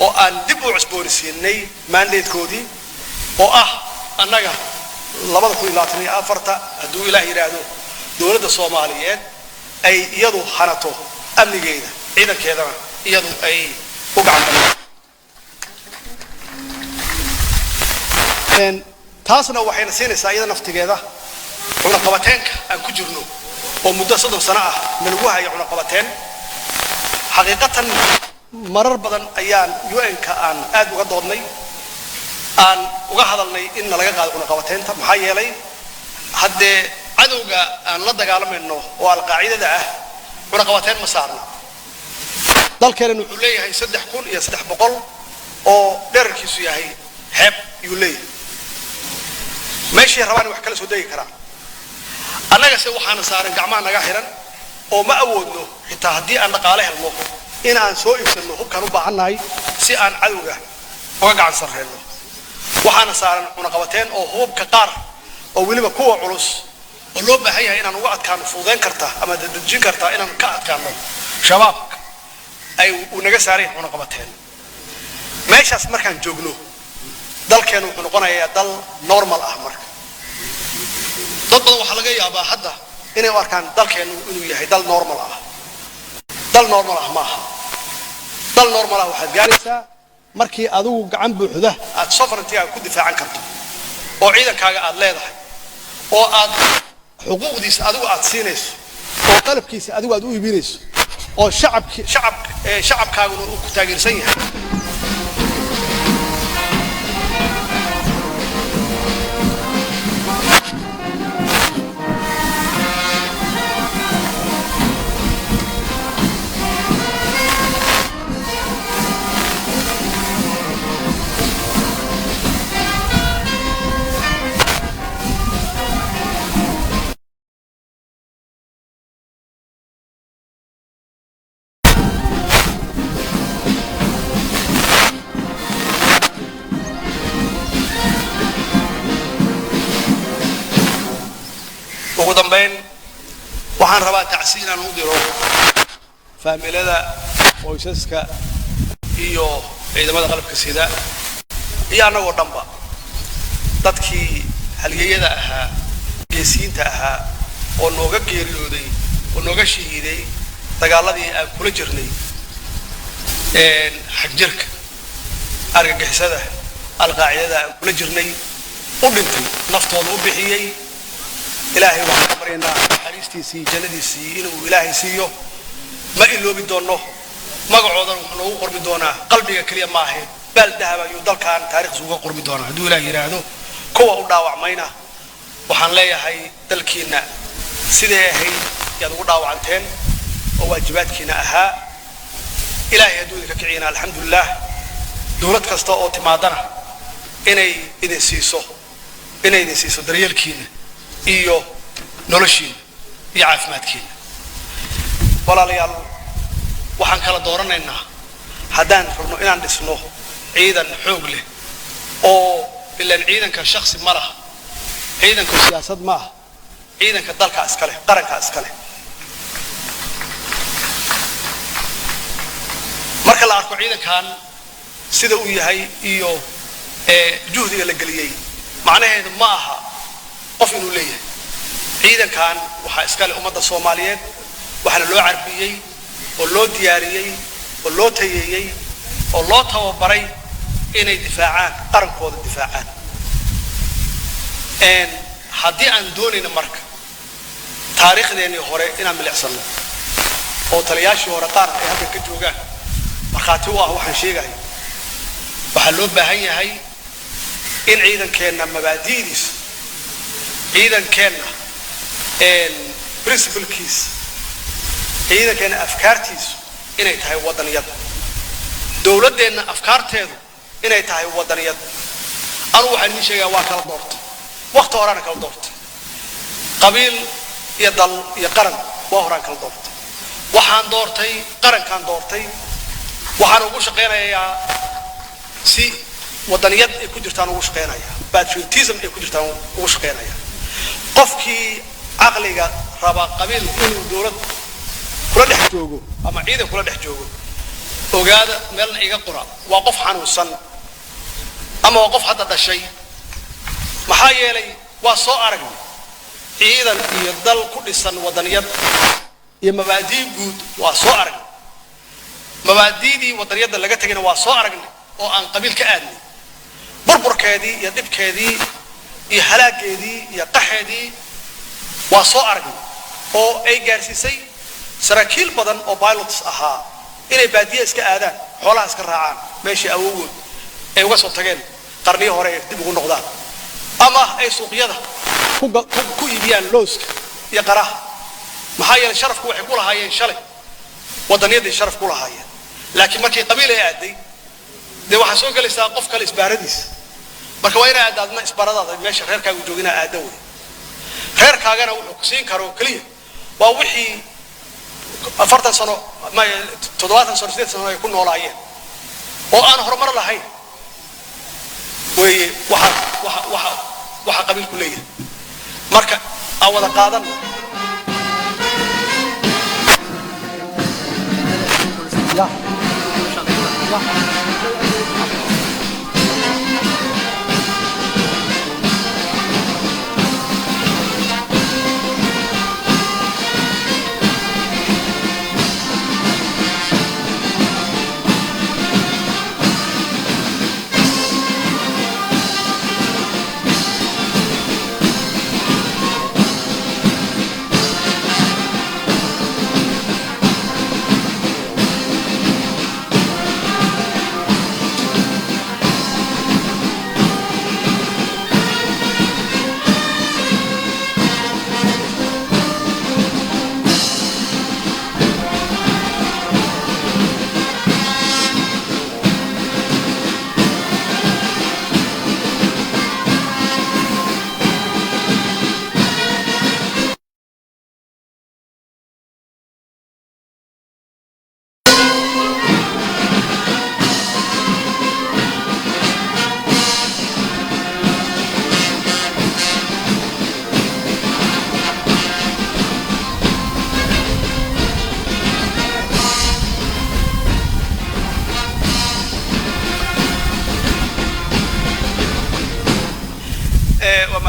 oo aan dib u cusboonaysiinay mandatekoodii oo ah annaga 2024 hadduu ilaah yiraahdo dowladda Soomaaliyeed ay iyadu hanato amnigeeda ciidankeedana iyadu ay u gacan galaan taasna waxayna siinaysaa iyada naftigeeda cunaqabateenka aan ku jirno oo muddo 30 sano ah lagu hayo cunaqabateen xaqiiqatan marar badan ayaan UN-ka aan aad uga doodnay aan uga hadalnay in laga qaado cunaqabateenta maxaa yeelay haddee cadowga aan la dagaalamayno oo alqaacidada ah cunaqabateen ma saarna dalkeena wuxuu leeyahay 3300 oo dhererkiisu yahay xeeb yuu leeyahay meeshii rabaan wax kala soo degi karaa annaga se waxaan saaran gacmaha naga xiran oo ma awoodno xitaa haddii aan dhaqaale helno in aan soo iibsano hubkaan u baahannahay si aan cadowga uga gacan sarreeyno waxaana saaran cunaqabateen oo hubka qaar oo weliba kuwa culus oo loo baahan yahay inaan uga adkaano fuudeyn karta ama dadajin karta inaan ka adkaano shabaabka ay u naga saareen cunaqabateen meeshaas markaan joogno dalkeenu wuxuu noqonayaa dal normal ah marka dad badan waxaa laga yaabaa hadda inay u arkaan dalkeenu inuu yahay dal normal ah dal normal ah maaha dal normal ah waxaad gaaraysaa markii adigu gacan buuxda aad sovereignty-ga ku difaacan karto oo ciidankaaga aad leedahay oo aad xuquuqdiisa adigu aad siinayso oo qalabkiisa adigu aad u iibinayso oo shacabkaaguna uu ku taageersan yahay ugu dambeyn waxaan rabaa tacsiin aan u diro faamilada qoysaska iyo ciidamada qalabka sida iyo annagoo dhanba dadkii halyeeyada ahaa geesiyiinta ahaa oo nooga geeriyooday oo nooga shahiiday dagaaladii aan kula jirnay xagjirka argagixisada alqaacidada aan kula jirnay u dhintay naftooda u bixiyey إلهي وحبرنا حريستي جنديسي إنه إلهي سيو ما إلو بدونه ما قعدنا إنه قرب دونا قلبي كليا ماهي بل ذهب يدل كان تاريخ سوق قرب دونا دو إلهي رانو كوا وداوع ماينا وحن لا يهي تلكينا سيده هي يدو داوع عنتين وواجبات كنا أها إلهي يدولك كعينا الحمد لله دولت كستا أو تمادنا إني سيسو دريال كينا iyo noloshiina iyo caafimaadkiina walaalayaal waxaan kala dooranaynaa haddaan rabno inaan dhisno ciidan xoog leh oo ilaan ciidanka shakhsi ma laha ciidanka siyaasad ma aha ciidanka dalka iskale qaranka iskale marka la arko ciidankan sida uu yahay iyo juhdiga la geliyey macnaheedu ma aha qof inuu leeyahay ciidankan waxa iskale ummadda Soomaaliyeed waxana loo carbiyay oo loo diyaariyay oo loo tayeeyay oo loo tababaray inay difaacaan qarankooda difaacaan haddii aan doonayno marka taariikhdeennii hore inaan milicsano oo taliyaashii hore qaar ay halka ka joogaan markhaati u ah waxaan sheegahay waxaa loo baahan yahay in ciidankeenna mabaadi'diisa ciidankeena principalkiis ciidankeena afkaartiisu inay tahay wadaniyad dowladdeena afkaarteedu inay tahay wadaniyad anu waxaan idin sheegaa waa kala doortay waqti horena kala doortay qabiil iyo dal iyo qaran waa horaan kala doortay waxaan doortay qarankaan doortay waxaan ugu shaqeynayaa si wadaniyad ay ku jirtaan ugu shaqeynayaa patriotism ay ku jirtaan ugu shaqeynayaa qofkii aqliga raba qabiil inuu dowlad kula dhex joogo ama ciidan kula dhex joogo ogaada meelna iga qora waa qof xanuunsan ama waa qof hadda dhashay maxaa yeelay waa soo aragnay ciidan iyo dal ku dhisan wadaniyad iyo mabaadii guud waa soo aragnay mabaadiidii wadaniyadda laga tagayna waa soo aragnay oo aan qabiil ka aadnay burburkeedii iyo dhibkeedii iyo halaageedii iyo qaxeedii waa soo aragnay oo ay gaarsiisay saraakiil badan oo pilots ahaa inay baadiye iska aadaan xoolaha iska raacaan meeshii awoogood ay uga soo tageen qarniyo hore ay dib ugu noqdaan ama ay suuqyada ku iibiyaan looska iyo qaraha maxaa yeelay sharafku waxay ku lahaayeen shalay wadaniyadii sharaf ku lahaayeen laakiin markii qabiil ay aaday dee waxaa soo gelaysaa qof kale isbaaradiisa marka waa inaa aadaadna isbaradaada meesha reerkaagu jooginaa aada wey reerkaagana wuxuu ku siin karo keliya waa wixii 40 sano ma 70 sano 80 sano ay ku noolaayeen oo aan horumar lahayn weeye waxa qabiilku leeyahay marka aan wada qaadan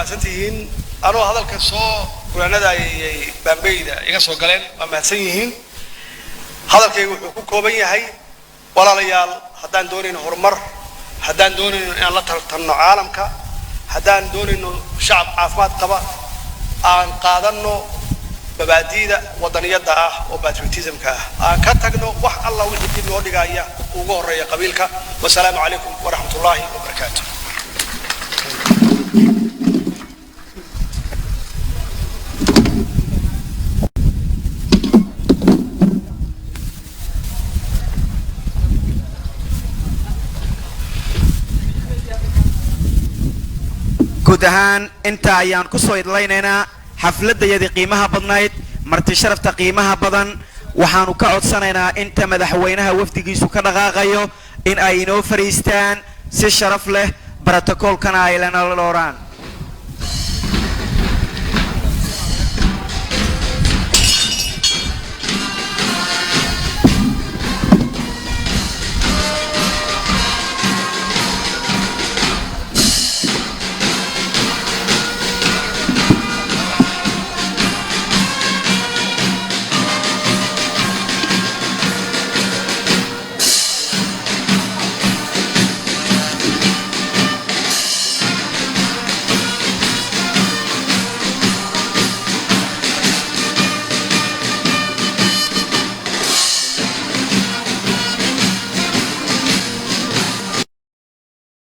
mahadsantihiin anoo hadalka soo quraanada ay baambeyda iga soo galeen waa mahadsan yihiin hadalkaygu wuxuu ku kooban yahay walaalayaal haddaan doonayno horumar haddaan doonayno inaan la tartanno caalamka haddaan doonayno shacab caafimaad qaba aan qaadanno mabaadi'da wadaniyadda ah oo patriotismka ah aan ka tagno wax alla wixii dib loo dhigaya ugu horeeya qabiilka wasalaamu calaykum waraxmatullaahi wabarakaatuh guud ahaan inta ayaan ku soo idlaynaynaa xafladayadii qiimaha badnayd marti sharafta qiimaha badan waxaanu ka codsanaynaa inta madaxweynaha wafdigiisu ka dhaqaaqayo in ay inoo fariistaan si sharaf leh brotokoolkana ay lana looraan